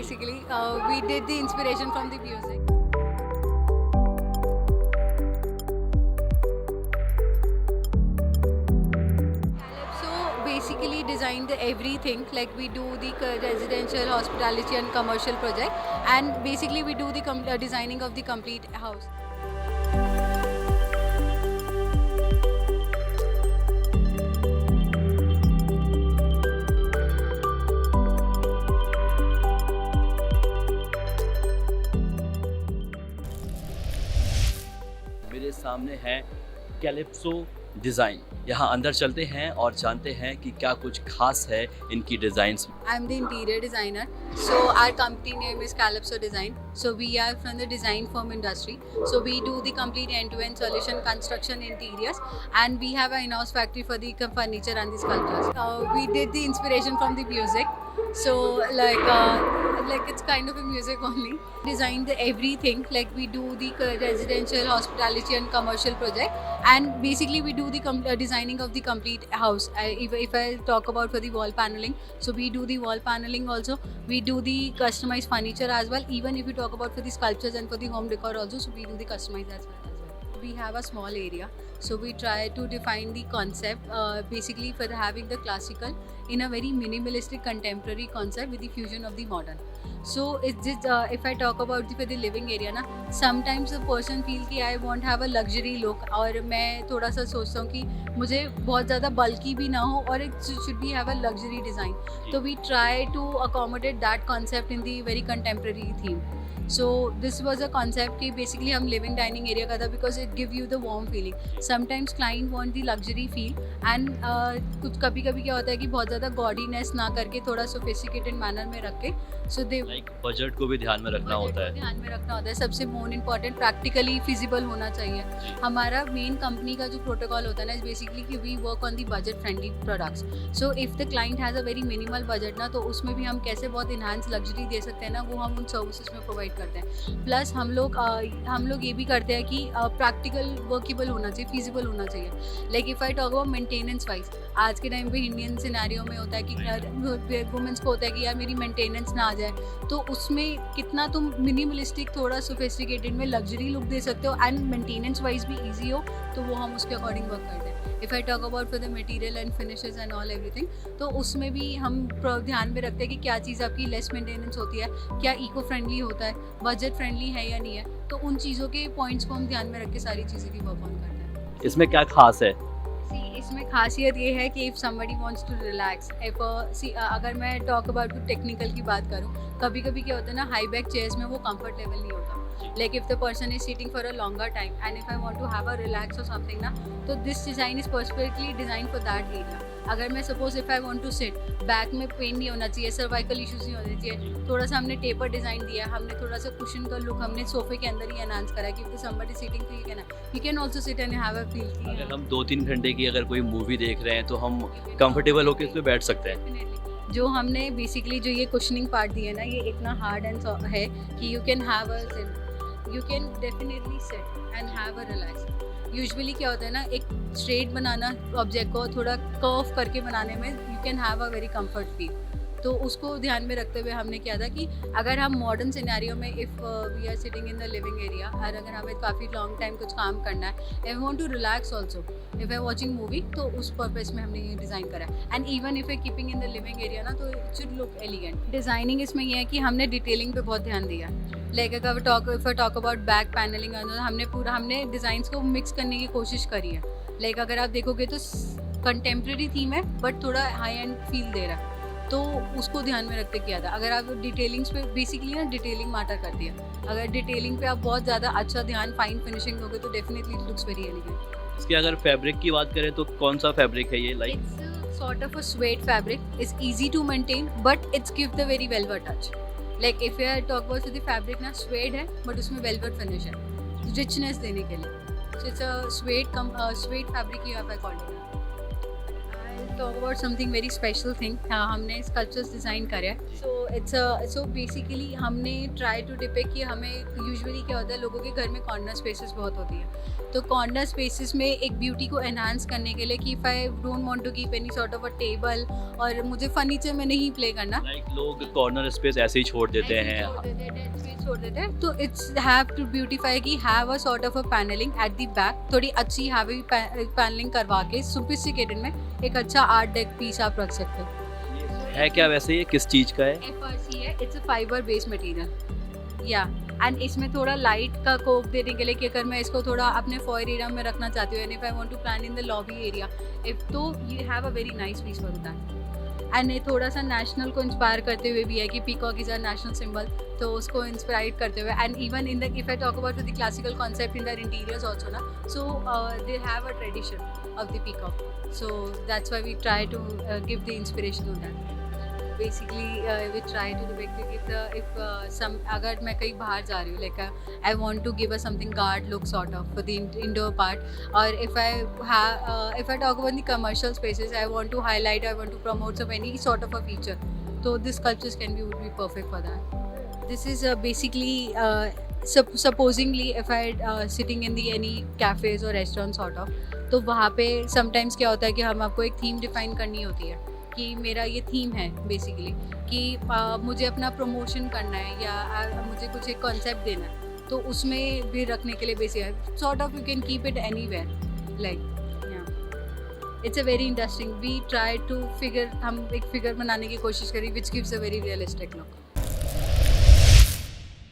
basically. We did the inspiration from the music. Calypso basically designed everything, like we do the residential, hospitality and commercial project, and basically we do the designing of the complete house. मेरे सामने है calypso design. यहाँ अंदर चलते हैं और जानते हैं कि क्या कुछ खास है इनकी डिज़ाइंस में। I'm the interior designer. So our company name is Calypso Design. So we are from the design firm industry. So we do the complete end-to-end solution construction interiors, and we have an in-house factory for the furniture and the sculptures. We did the inspiration from the music. So like it's kind of a music only. Designed everything, like we do the residential, hospitality and commercial project, and basically we do the designing of the complete house. If I talk about for the wall paneling, so we do the wall paneling also. We do the customized furniture as well. Even if you talk about for the sculptures and for the home decor also, so we do the customized as well. We have a small area, so we try to define the concept basically for having the classical in a very minimalistic contemporary concept with the fusion of the modern. So it's just if I talk about for the living area ना, sometimes the person feel कि I want have a luxury look, और मैं थोड़ा सा सोचता हूँ कि मुझे बहुत ज़्यादा bulky भी ना हो, और it should be have a luxury design. So we try to accommodate that concept in the very contemporary theme. So this was a concept कि basically हम living dining area का था, because it give you the warm feeling. Sometimes client want the luxury feel, and कुछ कभी कभी क्या होता है कि बहुत ज़्यादा gaudiness ना करके थोड़ा sophisticated manner में रख के, so they लाइक बजट को भी ध्यान में रखना होता है। ध्यान में रखना होता है। सबसे मोर इम्पोर्टेंट प्रैक्टिकली फिजिबल होना चाहिए। हमारा मेन कंपनी का जो प्रोटोकॉल होता है ना, बेसिकली कि we work on the budget friendly products. So if the client has a very minimal budget ना, तो उसमें भी हम कैसे बहुत इन्हांस लग्जरी दे सकते हैं ना, वो हम उन सर्विसेज में प्रोवाइड करते हैं। प्लस हम लोग ये भी करते हैं कि प्रैक्टिकल वर्केबल होना चाहिए, फिजिबल होना चाहिए। Like if I talk about maintenance wise, आज के टाइम पे इंडियन सिनेरियो में होता है कि वुमेंस को होता है कि यार मेरी मेंटेनेंस ना आ जाए, तो उसमें कितना तुम मिनिमलिस्टिक थोड़ा सोफिस्टिकेटेड में लग्जरी लुक दे सकते हो एंड मेंटेनेंस वाइज भी इजी हो, तो वो हम उसके अकॉर्डिंग वर्क करते हैं। If I talk about for the material and finishes and all everything, तो उसमें भी हम ध्यान में रखते हैं कि क्या चीज़ आपकी लेस मेंटेनेंस होती है, क्या इको फ्रेंडली होता है, बजट फ्रेंडली है या नहीं है, तो उन चीज़ों के पॉइंट्स को हम ध्यान में रख के सारी चीज़ें की वर्क ऑन करते हैं। इसमें क्या खास है? इसमें खासियत ये है कि if somebody wants to relax, अगर मैं टॉक अबाउट टेक्निकल की बात करूँ, कभी कभी क्या होता है ना, हाई बैक चेयर्स में वो कंफर्ट लेवल नहीं होता। Like if the person is sitting for a longer time and if I want to have a relax और समथिंग ना, तो this design is perfectly design for that area. अगर मैं suppose if I want to sit, back में pain नहीं होना चाहिए, cervical issues नहीं होने चाहिए, थोड़ा सा हमने टेपर डिज़ाइन दिया, हमने थोड़ा सा कुशन का लुक हमने सोफे के अंदर ही एनहांस करा कि इफ समबडी सिटिंग, तो you can also seat and have a feel कि अगर हम 2-3 घंटे की अगर कोई मूवी देख रहे हैं तो हम कंफर्टेबल होकर इस पे बैठ सकते हैं। Definitely. जो हमने बेसिकली जो ये कुशनिंग पार्ट दिया है ना, ये इतना हार्ड एंड है कि you can have a sit, you can definitely sit and have a relax. Usually क्या होता है ना, एक स्ट्रेट बनाना ऑब्जेक्ट को थोड़ा कर्व करके बनाने में you can have a very comfort feel, तो उसको ध्यान में रखते हुए हमने किया था कि अगर हम मॉडर्न सिनेरियो में if we are sitting in the living area, और अगर हमें काफ़ी लॉन्ग टाइम कुछ काम करना है, I want to relax also if I watching movie, तो उस पर्पज़ में हमने ये डिज़ाइन करा है। And even if I keeping in the living area ना, तो it should look elegant. Designing इसमें यह है कि हमने डिटेलिंग पे बहुत ध्यान दिया। लाइक अगर टॉक अबाउट बैक पैनलिंग, हमने डिज़ाइंस को मिक्स करने की कोशिश करी है। लाइक अगर आप देखोगे तो कंटेम्प्रेरी थीम है बट थोड़ा हाई एंड फील दे रहा है, तो उसको ध्यान में रखते किया था। अगर आप डिटेलिंग्स पे, बेसिकली ना डिटेलिंग मैटर करती है, अगर डिटेलिंग पे आप बहुत ज़्यादा अच्छा ध्यान, फाइन फिनिशिंग दोगे, तो definitely it looks very elegant. इसके अगर फैब्रिक की बात करें तो कौन सा फैब्रिक है ये? Like it's sort of a sweat fabric, it's easy to maintain but it's give the very velvet touch. Like if you talk about the fabric ना, स्वेट है बट उसमें वेलवेट फिनिश है, रिचनेस देने के लिए। So it's a sweat fabric you have I called it. Talk about something very special thing, हमने sculptures design करे हैं। सो सो बेसिकली हमने ट्राई टू डिपिक्ट कि हमें यूजुअली क्या होता है, लोगों के घर में कॉर्नर स्पेसेस बहुत होती है, तो कॉर्नर स्पेसेस में एक ब्यूटी को एनहांस करने के लिए कि if I don't want to keep any sort of a table और मुझे फर्नीचर में नहीं प्ले करना, लाइक लोग कॉर्नर स्पेस ऐसे ही छोड़ देते हैं। छोड़ देते हैं, तो इट्स हैव टू ब्यूटीफाई कि have a sort of a panelling at the back, थोड़ी अच्छी हैवी पैनलिंग करवा के सोफिस्टिकेटेड में एक अच्छा आर्ट डेक पीस आप रख सकते हो। है क्या वैसे ये किस चीज़ का है? FRC है, it's a fibre based material या एंड इसमें थोड़ा लाइट का कोप देने के लिए कि अगर मैं इसको थोड़ा अपने फॉयर एरिया में रखना चाहती हूँ, and if I want to plan in the lobby area, if तो you have a very nice piece for that. And ये थोड़ा सा नेशनल को इंस्पायर करते हुए भी है कि peacock is a national symbol, तो उसको इंस्पायर करते हुए, and even in the if I talk about the classical concept in their interiors also ना, so they have a tradition of the peacock, so that's why we try to give the inspiration on that. Basically we try to depict if some, अगर मैं कहीं बाहर जा रही हूँ, like I want to give a something guard look sort of for the indoor part, और if I talk about the commercial spaces, I want to highlight, I want to promote some any sort of a feature, तो this sculptures can be would be perfect for that. This is basically supposingly if I sitting in the any cafes or restaurant sort of, तो वहाँ पे sometimes क्या होता है कि हम आपको एक थीम डिफाइन करनी होती है कि मेरा ये थीम है बेसिकली कि मुझे अपना प्रमोशन करना है या मुझे कुछ एक कॉन्सेप्ट देना है, तो उसमें भी रखने के लिए बेसिक है sort of, you can keep it anywhere, like it's a very interesting, we try to figure, हम एक फिगर बनाने की कोशिश करी which gives a very realistic look.